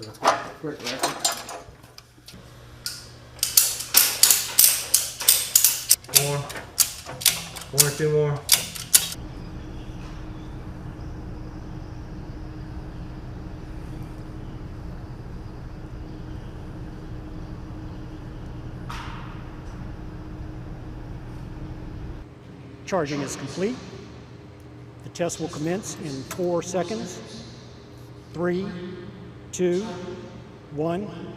the quick record. More. One or two more. Charging is complete. The test will commence in 4 seconds. 3, 2, 1.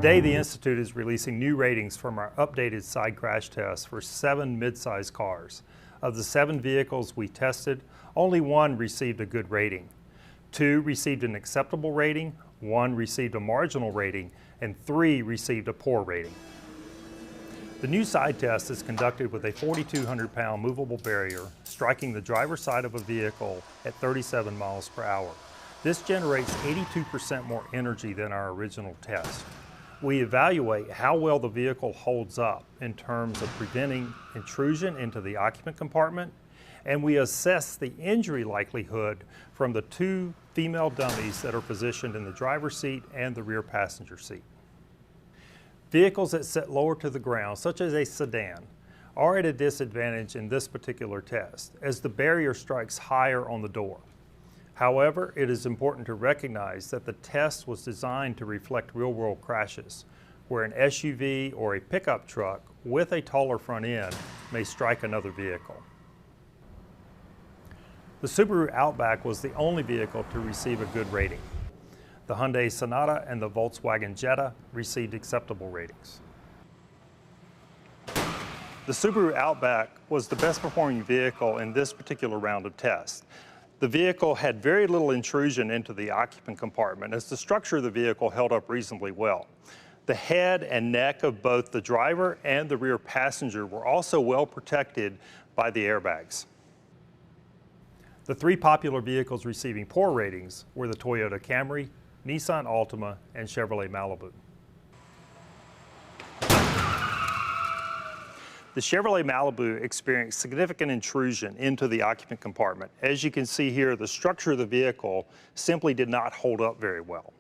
Today, the Institute is releasing new ratings from our updated side crash tests for 7 midsize cars. Of the 7 vehicles we tested, only 1 received a good rating. 2 received an acceptable rating, 1 received a marginal rating, and 3 received a poor rating. The new side test is conducted with a 4,200-pound movable barrier striking the driver's side of a vehicle at 37 miles per hour. This generates 82% more energy than our original test. We evaluate how well the vehicle holds up in terms of preventing intrusion into the occupant compartment, and we assess the injury likelihood from the 2 female dummies that are positioned in the driver's seat and the rear passenger seat. Vehicles that sit lower to the ground, such as a sedan, are at a disadvantage in this particular test, as the barrier strikes higher on the door. However, it is important to recognize that the test was designed to reflect real-world crashes, where an SUV or a pickup truck with a taller front end may strike another vehicle. The Subaru Outback was the only vehicle to receive a good rating. The Hyundai Sonata and the Volkswagen Jetta received acceptable ratings. The Subaru Outback was the best performing vehicle in this particular round of tests. The vehicle had very little intrusion into the occupant compartment, as the structure of the vehicle held up reasonably well. The head and neck of both the driver and the rear passenger were also well protected by the airbags. The 3 popular vehicles receiving poor ratings were the Toyota Camry, Nissan Altima, and Chevrolet Malibu. The Chevrolet Malibu experienced significant intrusion into the occupant compartment. As you can see here, the structure of the vehicle simply did not hold up very well.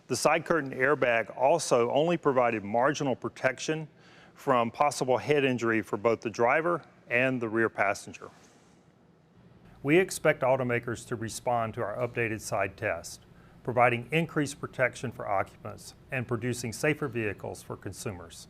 The side curtain airbag also only provided marginal protection from possible head injury for both the driver and the rear passenger. We expect automakers to respond to our updated side test, providing increased protection for occupants and producing safer vehicles for consumers.